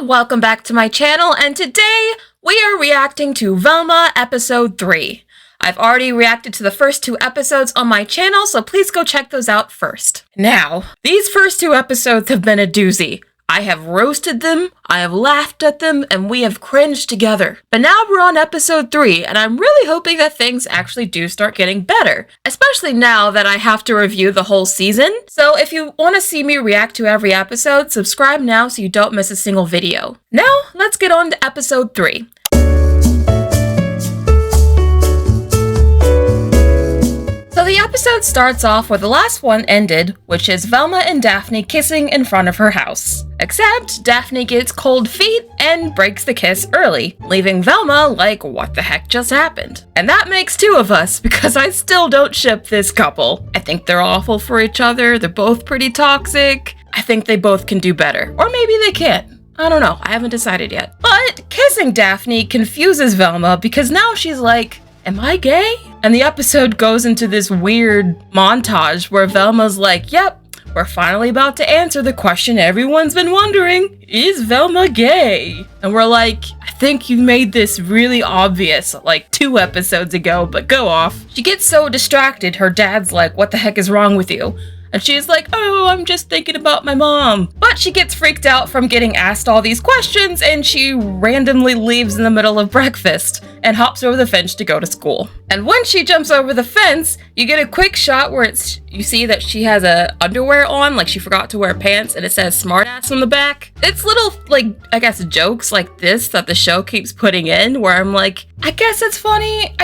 welcome back to my channel, and today we are reacting to Velma episode 3. I've already reacted to the first 2 episodes on my channel, so please go check those out first. Now, these first 2 episodes have been a doozy. I have roasted them, I have laughed at them, and we have cringed together. But now we're on episode 3, and I'm really hoping that things actually do start getting better, especially now that I have to review the whole season. So if you want to see me react to every episode, subscribe now so you don't miss a single video. Now, let's get on to episode 3. So the episode starts off where the last one ended, which is Velma and Daphne kissing in front of her house. Except Daphne gets cold feet and breaks the kiss early, leaving Velma like, what the heck just happened? And that makes 2 of us, because I still don't ship this couple. I think they're awful for each other, they're both pretty toxic. I think they both can do better. Or maybe they can't. I don't know, I haven't decided yet. But kissing Daphne confuses Velma because now she's like, am I gay? And the episode goes into this weird montage where Velma's like, yep, we're finally about to answer the question everyone's been wondering. Is Velma gay? And we're like, I think you made this really obvious like 2 episodes ago, but go off. She gets so distracted, her dad's like, what the heck is wrong with you? And she's like, oh, I'm just thinking about my mom. But she gets freaked out from getting asked all these questions, and she randomly leaves in the middle of breakfast and hops over the fence to go to school. And when she jumps over the fence, you get a quick shot where you see that she has a underwear on, like she forgot to wear pants, and it says smartass on the back. It's little, like, I guess jokes like this that the show keeps putting in where I'm like, I guess it's funny.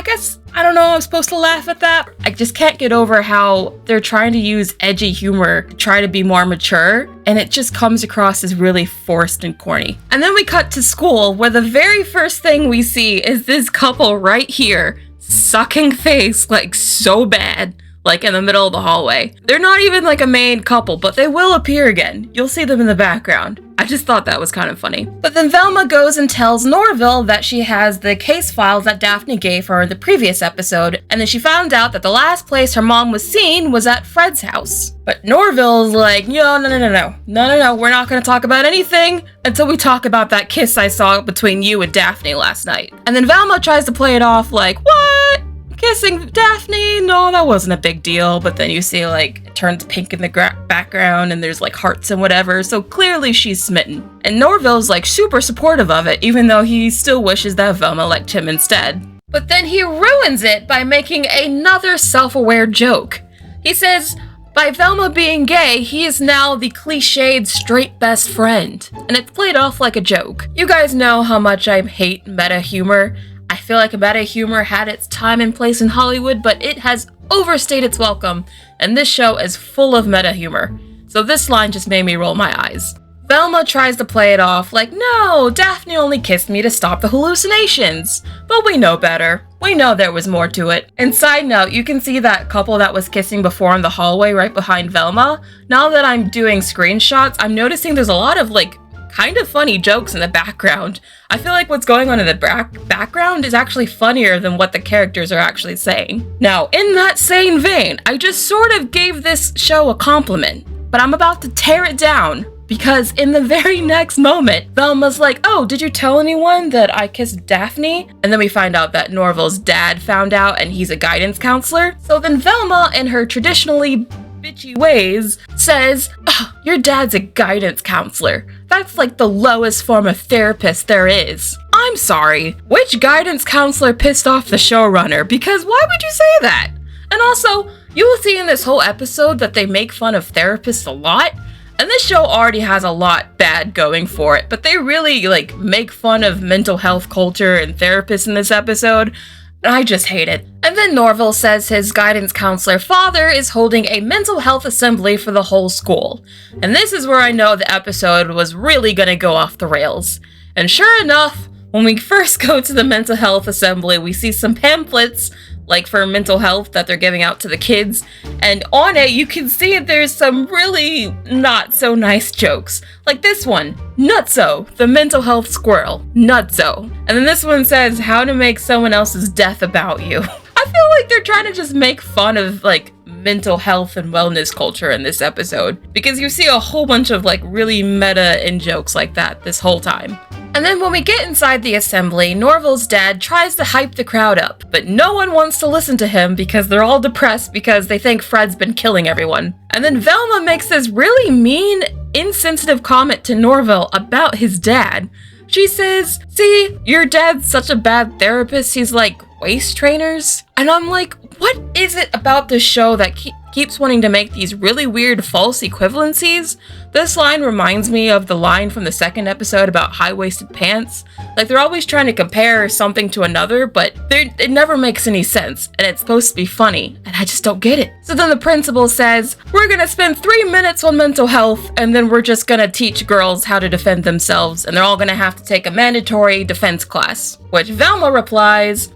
I don't know, I'm supposed to laugh at that. I just can't get over how they're trying to use edgy humor to try to be more mature, and it just comes across as really forced and corny. And then we cut to school, where the very first thing we see is this couple right here, sucking face like so bad, like in the middle of the hallway. They're not even like a main couple, but they will appear again. You'll see them in the background. I just thought that was kind of funny. But then Velma goes and tells Norville that she has the case files that Daphne gave her in the previous episode, and then she found out that the last place her mom was seen was at Fred's house. But Norville's like, no, we're not gonna talk about anything until we talk about that kiss I saw between you and Daphne last night. And then Velma tries to play it off like, what? Kissing Daphne? No, that wasn't a big deal. But then you see like it turns pink in the background and there's like hearts and whatever, so clearly she's smitten. And Norville's like super supportive of it, even though he still wishes that Velma liked him instead. But then he ruins it by making another self-aware joke. He says, by Velma being gay, he is now the cliched straight best friend. And it's played off like a joke. You guys know how much I hate meta humor. I feel like meta humor had its time and place in Hollywood, but it has overstayed its welcome, and this show is full of meta humor. So this line just made me roll my eyes. Velma tries to play it off like, no, Daphne only kissed me to stop the hallucinations. But we know better. We know there was more to it. And side note, you can see that couple that was kissing before in the hallway right behind Velma. Now that I'm doing screenshots, I'm noticing there's a lot of like kind of funny jokes in the background. I feel like what's going on in the background is actually funnier than what the characters are actually saying. Now, in that same vein, I just sort of gave this show a compliment, but I'm about to tear it down because in the very next moment, Velma's like, oh, did you tell anyone that I kissed Daphne? And then we find out that Norville's dad found out and he's a guidance counselor. So then Velma, in her traditionally bitchy ways, says, oh, your dad's a guidance counselor. That's like the lowest form of therapist there is. I'm sorry, which guidance counselor pissed off the showrunner? Because why would you say that? And also, you will see in this whole episode that they make fun of therapists a lot, and this show already has a lot bad going for it, but they really like make fun of mental health culture and therapists in this episode. I just hate it. And then Norville says his guidance counselor father is holding a mental health assembly for the whole school. And this is where I know the episode was really gonna go off the rails. And sure enough, when we first go to the mental health assembly, we see some pamphlets like for mental health that they're giving out to the kids, and on it you can see there's some really not so nice jokes. Like this one, Nutso, the mental health squirrel, Nutso. And then this one says, how to make someone else's death about you. I feel like they're trying to just make fun of like mental health and wellness culture in this episode, because you see a whole bunch of like really meta in jokes like that this whole time. And then when we get inside the assembly, Norval's dad tries to hype the crowd up, but no one wants to listen to him because they're all depressed because they think Fred's been killing everyone. And then Velma makes this really mean, insensitive comment to Norval about his dad. She says, "See, your dad's such a bad therapist, he's like waist trainers." And I'm like, what is it about this show that keeps wanting to make these really weird false equivalencies? This line reminds me of the line from the second episode about high-waisted pants. Like, they're always trying to compare something to another, but it never makes any sense, and it's supposed to be funny, and I just don't get it. So then the principal says, "We're gonna spend 3 minutes on mental health, and then we're just gonna teach girls how to defend themselves, and they're all gonna have to take a mandatory defense class." Which Velma replies,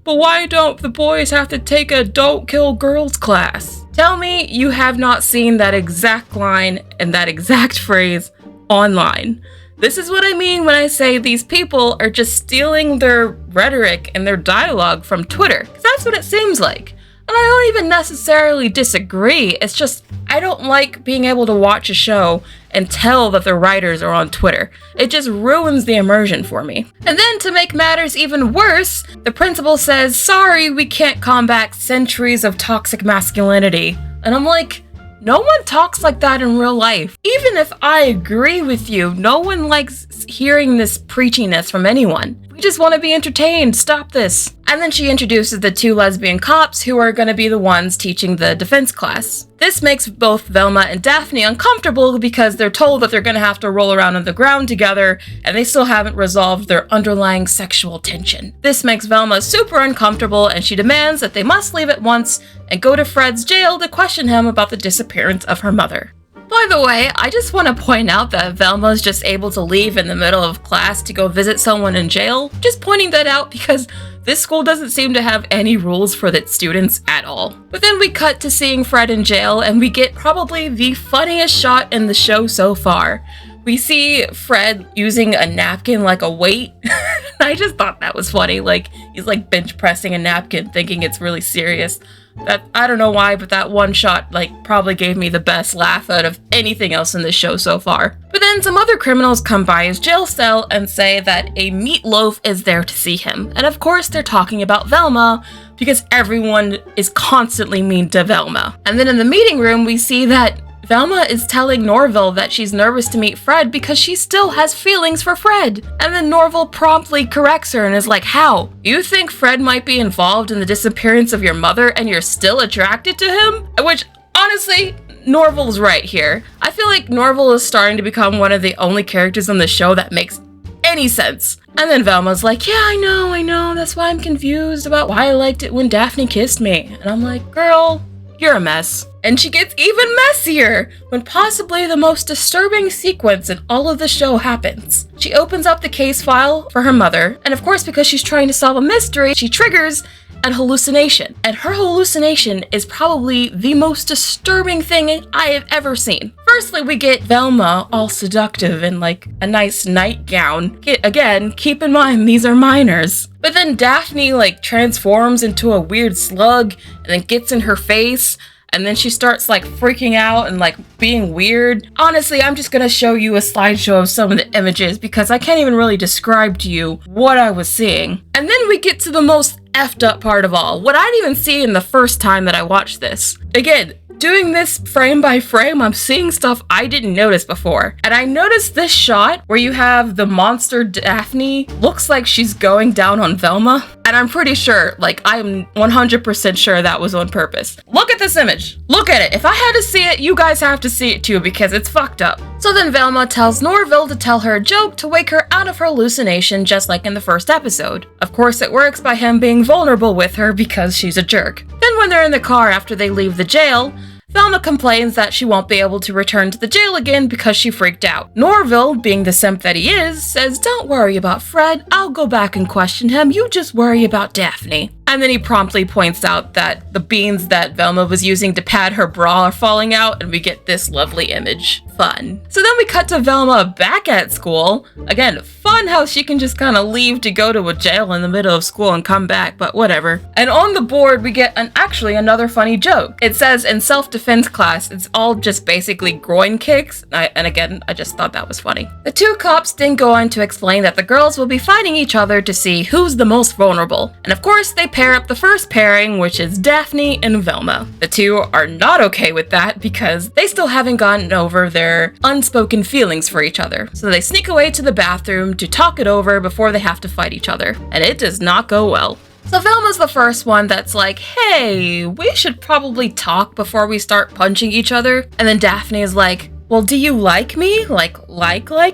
but why don't the boys have to take a don't kill girls class? Tell me you have not seen that exact line and that exact phrase online. This is what I mean when I say these people are just stealing their rhetoric and their dialogue from Twitter, because that's what it seems like. And I don't even necessarily disagree, it's just I don't like being able to watch a show and tell that the writers are on Twitter. It just ruins the immersion for me. And then to make matters even worse, the principal says, "Sorry, we can't combat centuries of toxic masculinity." And I'm like, no one talks like that in real life. Even if I agree with you, no one likes hearing this preachiness from anyone. We just want to be entertained. Stop this. And then she introduces the 2 lesbian cops who are going to be the ones teaching the defense class. This makes both Velma and Daphne uncomfortable because they're told that they're going to have to roll around on the ground together and they still haven't resolved their underlying sexual tension. This makes Velma super uncomfortable and she demands that they must leave at once and go to Fred's jail to question him about the disappearance of her mother. By the way, I just want to point out that Velma's just able to leave in the middle of class to go visit someone in jail. Just pointing that out because this school doesn't seem to have any rules for its students at all. But then we cut to seeing Fred in jail and we get probably the funniest shot in the show so far. We see Fred using a napkin like a weight. I just thought that was funny. Like, he's like bench pressing a napkin thinking it's really serious. That, I don't know why, but that one shot like probably gave me the best laugh out of anything else in this show so far. But then some other criminals come by his jail cell and say that a meatloaf is there to see him. And of course they're talking about Velma because everyone is constantly mean to Velma. And then in the meeting room we see that Velma is telling Norval that she's nervous to meet Fred because she still has feelings for Fred. And then Norval promptly corrects her and is like, "How? You think Fred might be involved in the disappearance of your mother and you're still attracted to him?" Which, honestly, Norval's right here. I feel like Norval is starting to become one of the only characters on the show that makes any sense. And then Velma's like, "Yeah, I know, that's why I'm confused about why I liked it when Daphne kissed me." And I'm like, girl, you're a mess. And she gets even messier when possibly the most disturbing sequence in all of the show happens. She opens up the case file for her mother, and of course because she's trying to solve a mystery, she triggers an hallucination. And her hallucination is probably the most disturbing thing I have ever seen. Firstly, we get Velma all seductive in like a nice nightgown. Again, keep in mind, these are minors. But then Daphne like transforms into a weird slug and then gets in her face. And then she starts like freaking out and like being weird. Honestly, I'm just gonna show you a slideshow of some of the images because I can't even really describe to you what I was seeing. And then we get to the most effed up part of all, what I didn't even see in the first time that I watched this. Again, doing this frame by frame, I'm seeing stuff I didn't notice before. And I noticed this shot where you have the monster Daphne, looks like she's going down on Velma. And I'm pretty sure, like I'm 100% sure that was on purpose. Look at this image. Look at it. If I had to see it, you guys have to see it too because it's fucked up. So then Velma tells Norval to tell her a joke to wake her out of her hallucination just like in the first episode. Of course it works by him being vulnerable with her because she's a jerk. Then when they're in the car after they leave the jail, Velma complains that she won't be able to return to the jail again because she freaked out. Norval, being the simp that he is, says, "Don't worry about Fred, I'll go back and question him, you just worry about Daphne." And then he promptly points out that the beans that Velma was using to pad her bra are falling out, and we get this lovely image. Fun. So then we cut to Velma back at school. Again, fun how she can just kind of leave to go to a jail in the middle of school and come back, but whatever. And on the board, we get actually another funny joke. It says in self-defense class, it's all just basically groin kicks. And again, I just thought that was funny. The two cops then go on to explain that the girls will be fighting each other to see who's the most vulnerable. And of course, they pair up the first pairing, which is Daphne and Velma. The two are not okay with that because they still haven't gotten over their unspoken feelings for each other. So they sneak away to the bathroom to talk it over before they have to fight each other. And it does not go well. So Velma's the first one that's like, hey, we should probably talk before we start punching each other. And then Daphne is like, well, do you like me? Like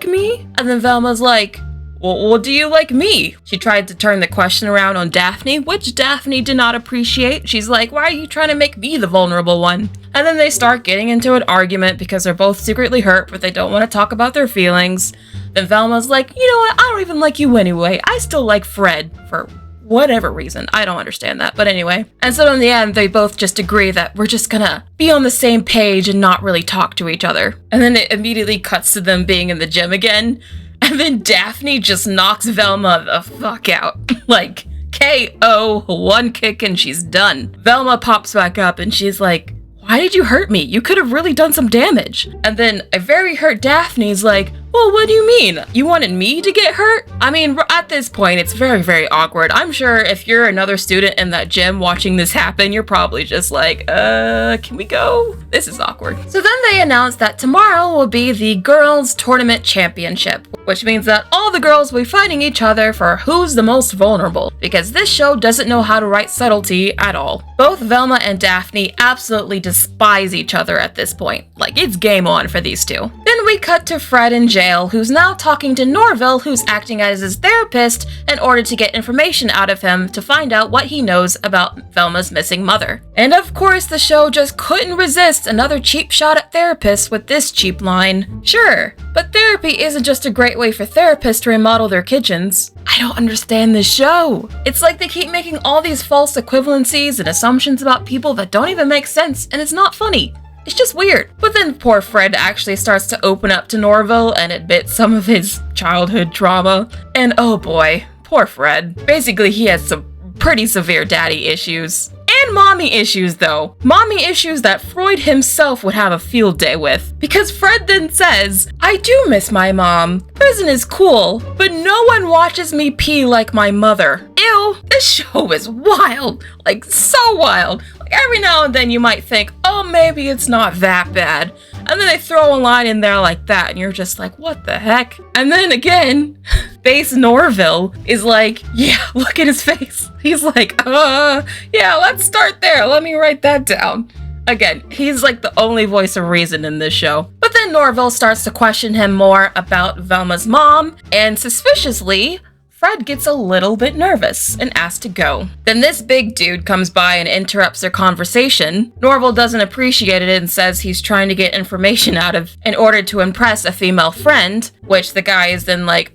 me? And then Velma's like, well, do you like me? She tried to turn the question around on Daphne, which Daphne did not appreciate. She's like, why are you trying to make me the vulnerable one? And then they start getting into an argument because they're both secretly hurt, but they don't want to talk about their feelings. Then Velma's like, you know what? I don't even like you anyway. I still like Fred for whatever reason. I don't understand that, but anyway. And so in the end, they both just agree that we're just gonna be on the same page and not really talk to each other. And then it immediately cuts to them being in the gym again. And then Daphne just knocks Velma the fuck out. Like, KO, one kick and she's done. Velma pops back up and she's like, why did you hurt me? You could have really done some damage. And then a very hurt Daphne's like, well, what do you mean? You wanted me to get hurt? I mean, at this point, it's very, very awkward. I'm sure if you're another student in that gym watching this happen, you're probably just like, can we go? This is awkward. So then they announce that tomorrow will be the girls' tournament championship, which means that all the girls will be fighting each other for who's the most vulnerable, because this show doesn't know how to write subtlety at all. Both Velma and Daphne absolutely despise each other at this point. Like, it's game on for these two. Then we cut to Fred in jail, who's now talking to Norville, who's acting as his therapist in order to get information out of him to find out what he knows about Velma's missing mother. And of course, the show just couldn't resist another cheap shot at therapists with this cheap line. Sure, but therapy isn't just a great way for therapists to remodel their kitchens. I don't understand this show. It's like they keep making all these false equivalencies and assumptions about people that don't even make sense, and it's not funny. It's just weird. But then poor Fred actually starts to open up to Norville and admit some of his childhood trauma. And oh boy, poor Fred. Basically, he has some pretty severe daddy issues. And mommy issues, though. Mommy issues that Freud himself would have a field day with. Because Fred then says, I do miss my mom. Prison is cool, but no one watches me pee like my mother. Ew, this show is wild. Like, so wild. Like, every now and then you might think, oh, maybe it's not that bad. And then they throw a line in there like that, and you're just like, what the heck? And then again, Base Norville is like, yeah, look at his face. He's like, yeah, let's start there. Let me write that down. Again, he's like the only voice of reason in this show. But then Norville starts to question him more about Velma's mom, and suspiciously, Fred gets a little bit nervous and asks to go. Then this big dude comes by and interrupts their conversation. Norville doesn't appreciate it and says he's trying to get information out of in order to impress a female friend, which the guy is then like,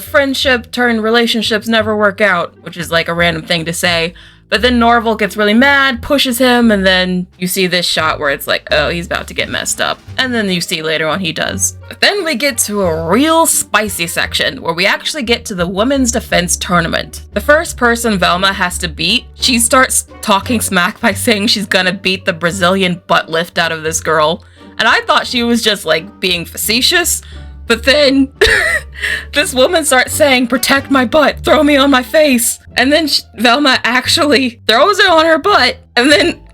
friendship turned relationships never work out, which is like a random thing to say. But then Norville gets really mad, pushes him, and then you see this shot where it's like, oh, he's about to get messed up. And then you see later on he does. But then we get to a real spicy section where we actually get to the women's defense tournament. The first person Velma has to beat, she starts talking smack by saying she's gonna beat the Brazilian butt lift out of this girl. And I thought she was just like being facetious. But then this woman starts saying, protect my butt, throw me on my face. And then Velma actually throws her on her butt. And then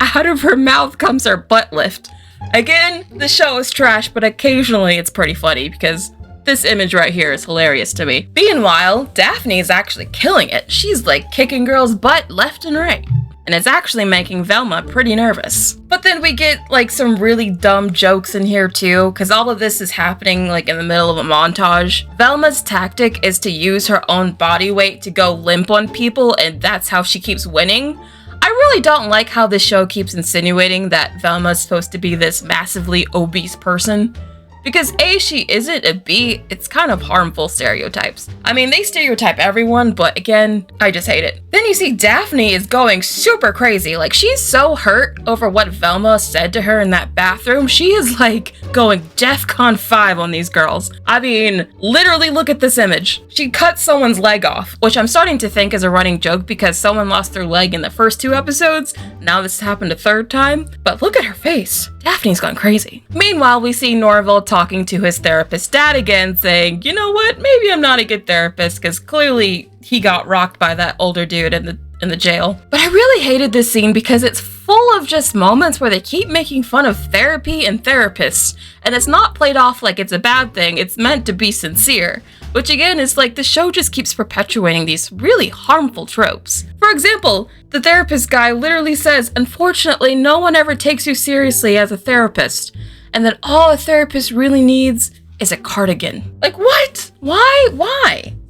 out of her mouth comes her butt lift. Again, the show is trash, but occasionally it's pretty funny because this image right here is hilarious to me. Meanwhile, Daphne is actually killing it. She's like kicking girls' butt left and right. And it's actually making Velma pretty nervous. But then we get like some really dumb jokes in here too, because all of this is happening like in the middle of a montage. Velma's tactic is to use her own body weight to go limp on people, and that's how she keeps winning. I really don't like how this show keeps insinuating that Velma's supposed to be this massively obese person, because A, she isn't, and B, it's kind of harmful stereotypes. I mean, they stereotype everyone, but again, I just hate it. Then you see Daphne is going super crazy. Like, she's so hurt over what Velma said to her in that bathroom. She is like going DEFCON 5 on these girls. I mean, literally look at this image. She cut someone's leg off, which I'm starting to think is a running joke because someone lost their leg in the first 2 episodes. Now this happened a 3rd time. But look at her face. Daphne's gone crazy. Meanwhile, we see Norville talking to his therapist dad again, saying, you know what, maybe I'm not a good therapist, because clearly he got rocked by that older dude in the jail. But I really hated this scene because it's full of just moments where they keep making fun of therapy and therapists, and it's not played off like it's a bad thing, it's meant to be sincere. Which again is like the show just keeps perpetuating these really harmful tropes. For example, the therapist guy literally says, unfortunately, no one ever takes you seriously as a therapist, and that all a therapist really needs is a cardigan. Like, what? Why?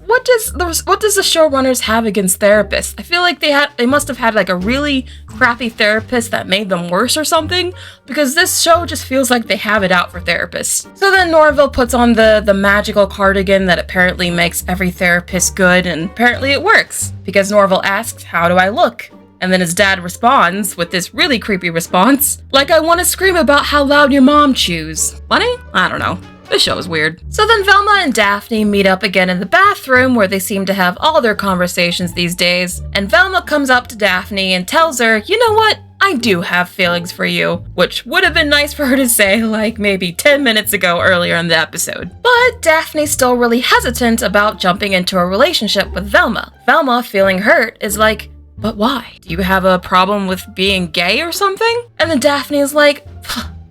What does the showrunners have against therapists? I feel like they must have had like a really crappy therapist that made them worse or something, because this show just feels like they have it out for therapists. So then Norville puts on the magical cardigan that apparently makes every therapist good, and apparently it works, because Norville asks, how do I look? And then his dad responds with this really creepy response, like, I want to scream about how loud your mom chews. Funny? I don't know. This show is weird. So then Velma and Daphne meet up again in the bathroom where they seem to have all their conversations these days. And Velma comes up to Daphne and tells her, you know what? I do have feelings for you, which would have been nice for her to say like maybe 10 minutes ago earlier in the episode. But Daphne's still really hesitant about jumping into a relationship with Velma. Velma, feeling hurt, is like, but why? Do you have a problem with being gay or something? And then Daphne is like,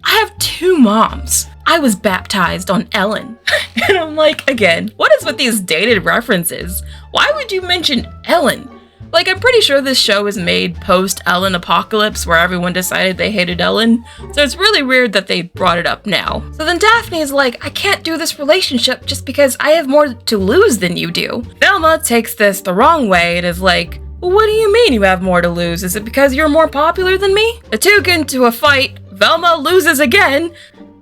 I have 2 moms. I was baptized on Ellen. And I'm like, again, what is with these dated references? Why would you mention Ellen? Like, I'm pretty sure this show is made post-Ellen apocalypse where everyone decided they hated Ellen. So it's really weird that they brought it up now. So then Daphne is like, I can't do this relationship just because I have more to lose than you do. Velma takes this the wrong way and is like, well, what do you mean you have more to lose? Is it because you're more popular than me? The 2 get into a fight, Velma loses again,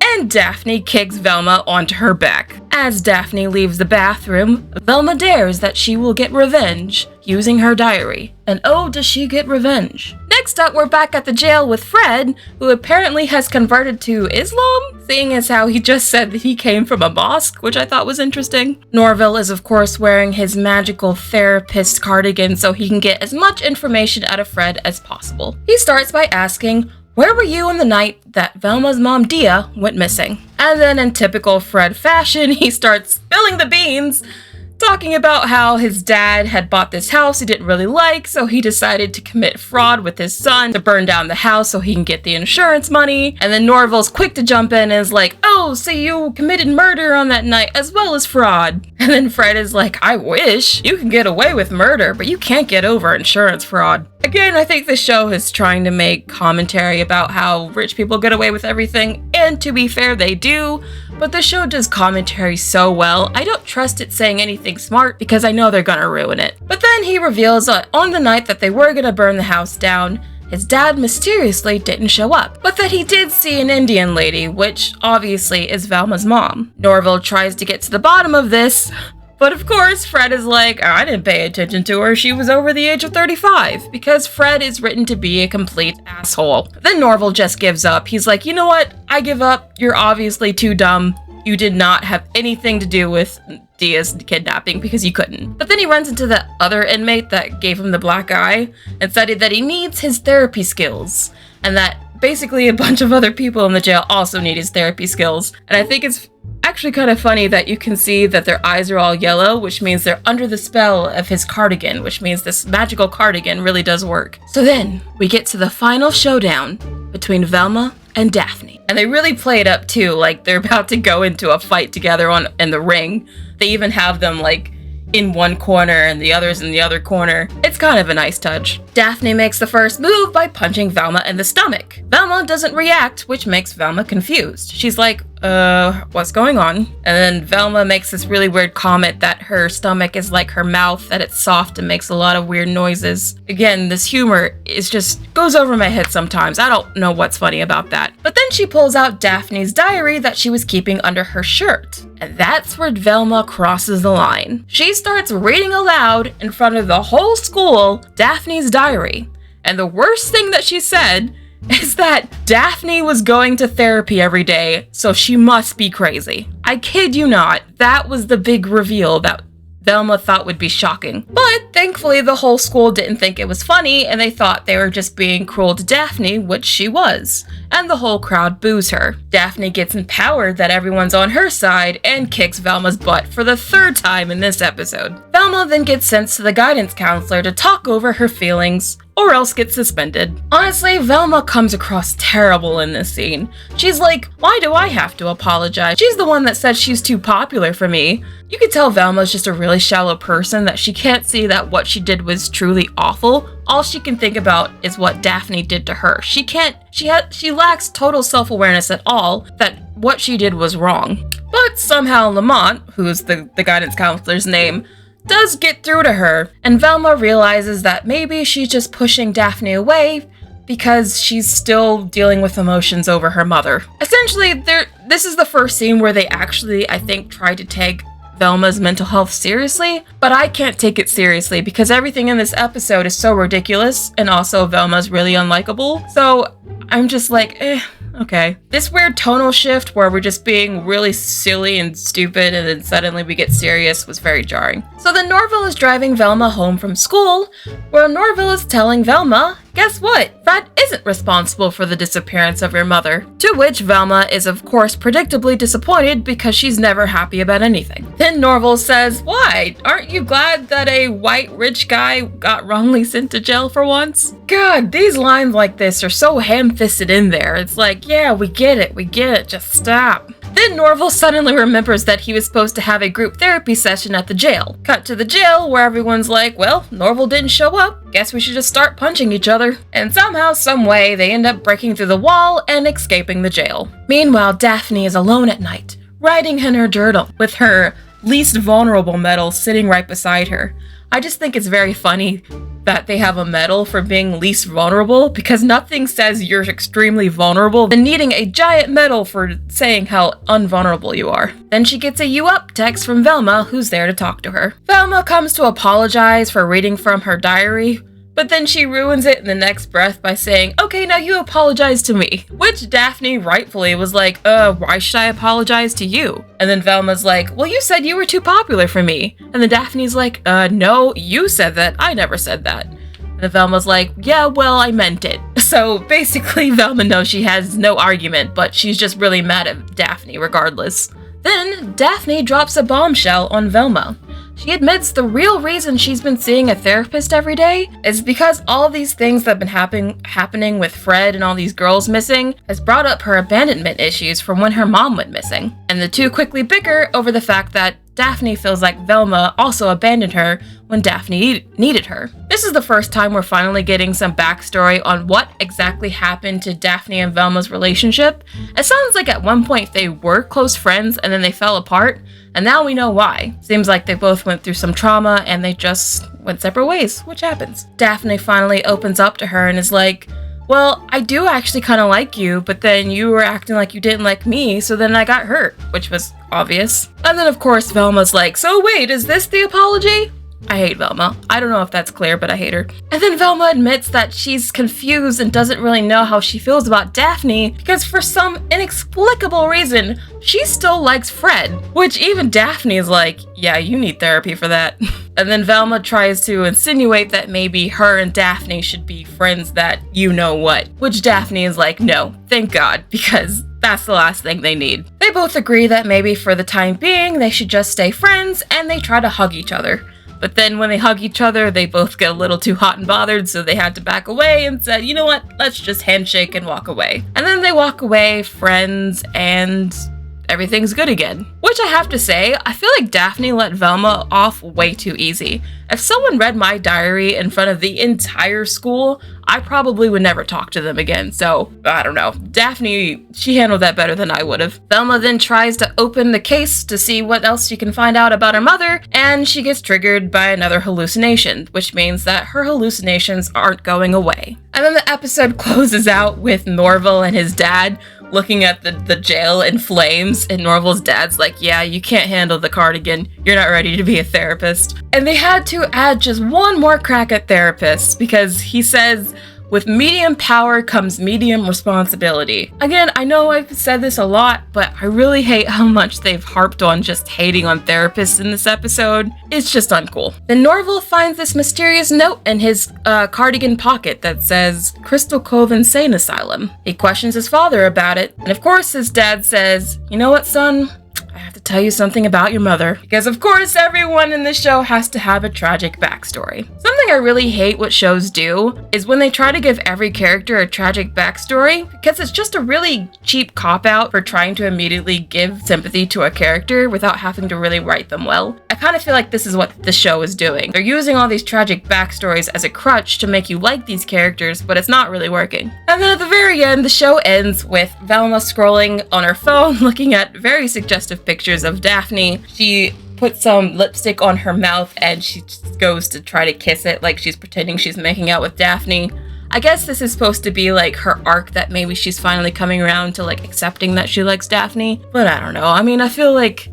and Daphne kicks Velma onto her back. As Daphne leaves the bathroom, Velma dares that she will get revenge using her diary. And oh, does she get revenge. Next up, we're back at the jail with Fred, who apparently has converted to Islam, seeing as how he just said that he came from a mosque, which I thought was interesting. Norville is of course wearing his magical therapist cardigan so he can get as much information out of Fred as possible. He starts by asking, where were you on the night that Velma's mom Dia went missing? And then in typical Fred fashion, he starts spilling the beans, talking about how his dad had bought this house he didn't really like, so he decided to commit fraud with his son to burn down the house so he can get the insurance money. And then Norville's quick to jump in and is like, oh, so you committed murder on that night as well as fraud. And then Fred is like, I wish. You can get away with murder, but you can't get over insurance fraud. Again, I think the show is trying to make commentary about how rich people get away with everything, and to be fair, they do, but the show does commentary so well, I don't trust it saying anything smart because I know they're gonna ruin it. But then he reveals that on the night that they were gonna burn the house down, his dad mysteriously didn't show up, but that he did see an Indian lady, which obviously is Velma's mom. Norville tries to get to the bottom of this, but of course, Fred is like, oh, I didn't pay attention to her, she was over the age of 35, because Fred is written to be a complete asshole. Then Norville just gives up. He's like, you know what? I give up. You're obviously too dumb. You did not have anything to do with Dia's kidnapping because you couldn't. But then he runs into the other inmate that gave him the black eye and said that he needs his therapy skills, and that basically a bunch of other people in the jail also need his therapy skills. And I think it's actually kind of funny that you can see that their eyes are all yellow, which means they're under the spell of his cardigan, which means this magical cardigan really does work. So then we get to the final showdown between Velma and Daphne. And they really play it up too, like they're about to go into a fight together in the ring. They even have them like in one corner and the others in the other corner. It's kind of a nice touch. Daphne makes the first move by punching Velma in the stomach. Velma doesn't react, which makes Velma confused. She's like, what's going on? And then Velma makes this really weird comment that her stomach is like her mouth, that it's soft and makes a lot of weird noises. Again, this humor is just goes over my head sometimes. I don't know what's funny about that. But then she pulls out Daphne's diary that she was keeping under her shirt. And that's where Velma crosses the line. She starts reading aloud in front of the whole school Daphne's diary. And the worst thing that she said is that Daphne was going to therapy every day, so she must be crazy. I kid you not, that was the big reveal that Velma thought would be shocking. But thankfully the whole school didn't think it was funny and they thought they were just being cruel to Daphne, which she was. And the whole crowd boos her. Daphne gets empowered that everyone's on her side and kicks Velma's butt for the third time in this episode. Velma then gets sent to the guidance counselor to talk over her feelings, or else get suspended. Honestly, Velma comes across terrible in this scene. She's like, why do I have to apologize? She's the one that said she's too popular for me. You can tell Velma's just a really shallow person, that she can't see that what she did was truly awful. All she can think about is what Daphne did to her. She lacks total self-awareness at all that what she did was wrong. But somehow Lamont, who's the guidance counselor's name, does get through to her, and Velma realizes that maybe she's just pushing Daphne away because she's still dealing with emotions over her mother. Essentially, this is the first scene where they actually, I think, try to take Velma's mental health seriously, but I can't take it seriously because everything in this episode is so ridiculous, and also Velma's really unlikable, so I'm just like, okay. This weird tonal shift where we're just being really silly and stupid and then suddenly we get serious was very jarring. So then Norville is driving Velma home from school, where Norville is telling Velma, guess what? Fred isn't responsible for the disappearance of your mother. To which Velma is of course predictably disappointed because she's never happy about anything. Then Norville says, why? Aren't you glad that a white rich guy got wrongly sent to jail for once? God, these lines like this are so ham-fisted in there. It's like, yeah, we get it, just stop. Then Norville suddenly remembers that he was supposed to have a group therapy session at the jail. Cut to the jail where everyone's like, well, Norville didn't show up. Guess we should just start punching each other. And somehow, some way, they end up breaking through the wall and escaping the jail. Meanwhile, Daphne is alone at night, writing in her journal with her least vulnerable medal sitting right beside her. I just think it's very funny that they have a medal for being least vulnerable, because nothing says you're extremely vulnerable than needing a giant medal for saying how unvulnerable you are. Then she gets a "you up" text from Velma, who's there to talk to her. Velma comes to apologize for reading from her diary, but then she ruins it in the next breath by saying, okay, now you apologize to me. Which Daphne rightfully was like, why should I apologize to you? And then Velma's like, well, you said you were too popular for me. And then Daphne's like, no, you said that. I never said that. And then Velma's like, yeah, well, I meant it. So basically, Velma knows she has no argument, but she's just really mad at Daphne regardless. Then Daphne drops a bombshell on Velma. She admits the real reason she's been seeing a therapist every day is because all these things that have been happening with Fred and all these girls missing has brought up her abandonment issues from when her mom went missing. And the two quickly bicker over the fact that Daphne feels like Velma also abandoned her when Daphne needed her. This is the first time we're finally getting some backstory on what exactly happened to Daphne and Velma's relationship. It sounds like at one point they were close friends and then they fell apart, and now we know why. Seems like they both went through some trauma and they just went separate ways, which happens. Daphne finally opens up to her and is like, well, I do actually kind of like you, but then you were acting like you didn't like me, so then I got hurt, which was obvious. And then of course Velma's like, so wait, is this the apology? I hate Velma. I don't know if that's clear, but I hate her. And then Velma admits that she's confused and doesn't really know how she feels about Daphne because for some inexplicable reason, she still likes Fred. Which even Daphne is like, yeah, you need therapy for that. And then Velma tries to insinuate that maybe her and Daphne should be friends that you know what. Which Daphne is like, no, thank God, because that's the last thing they need. They both agree that maybe for the time being, they should just stay friends, and they try to hug each other. But then when they hug each other, they both get a little too hot and bothered, so they had to back away and said, you know what, let's just handshake and walk away. And then they walk away, friends, and everything's good again. Which I have to say, I feel like Daphne let Velma off way too easy. If someone read my diary in front of the entire school, I probably would never talk to them again, so I don't know. Daphne, she handled that better than I would have. Velma then tries to open the case to see what else she can find out about her mother, and she gets triggered by another hallucination, which means that her hallucinations aren't going away. And then the episode closes out with Norval and his dad looking at the jail in flames, and Norval's dad's like, yeah, you can't handle the cardigan, you're not ready to be a therapist. And they had to add just one more crack at therapists, because he says, with medium power comes medium responsibility. Again, I know I've said this a lot, but I really hate how much they've harped on just hating on therapists in this episode. It's just uncool. Then Norval finds this mysterious note in his cardigan pocket that says, Crystal Cove Insane Asylum. He questions his father about it, and of course his dad says, you know what, son? I have to tell you something about your mother. Because of course everyone in the show has to have a tragic backstory. Something I really hate what shows do is when they try to give every character a tragic backstory, because it's just a really cheap cop-out for trying to immediately give sympathy to a character without having to really write them well. I kind of feel like this is what the show is doing. They're using all these tragic backstories as a crutch to make you like these characters, but it's not really working. And then at the very end, the show ends with Velma scrolling on her phone, looking at very suggestive pictures of Daphne. She puts some lipstick on her mouth and she just goes to try to kiss it like she's pretending she's making out with Daphne. I guess this is supposed to be like her arc that maybe she's finally coming around to like accepting that she likes Daphne. But I don't know. I mean, I feel like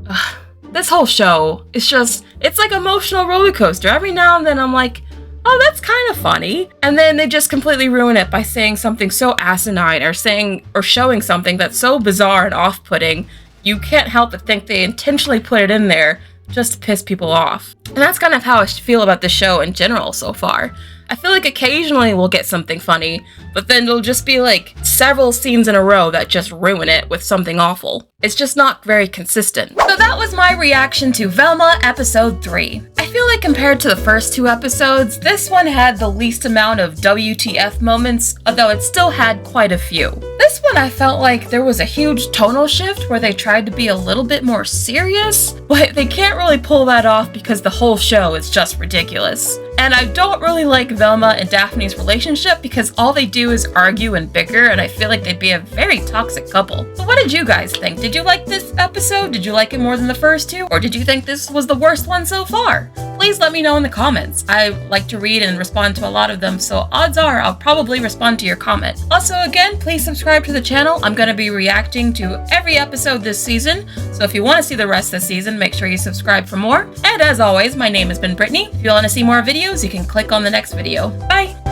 this whole show is just, it's like emotional roller coaster. Every now and then I'm like, oh, that's kind of funny. And then they just completely ruin it by saying something so asinine or showing something that's so bizarre and off-putting. You can't help but think they intentionally put it in there just to piss people off. And that's kind of how I feel about the show in general so far. I feel like occasionally we'll get something funny, but then it'll just be like several scenes in a row that just ruin it with something awful. It's just not very consistent. So that was my reaction to Velma episode 3. I feel like compared to the first 2 episodes, this one had the least amount of WTF moments, although it still had quite a few. This one I felt like there was a huge tonal shift where they tried to be a little bit more serious, but they can't really pull that off because the whole show is just ridiculous. And I don't really like Velma and Daphne's relationship because all they do is argue and bicker, and I feel like they'd be a very toxic couple. So what did you guys think? Did you like this episode? Did you like it more than the first 2? Or did you think this was the worst one so far? Please let me know in the comments. I like to read and respond to a lot of them, so odds are I'll probably respond to your comment. Also, again, please subscribe to the channel. I'm going to be reacting to every episode this season, so if you want to see the rest of the season, make sure you subscribe for more. And as always, my name has been Brittany. If you want to see more videos, you can click on the next video. Bye!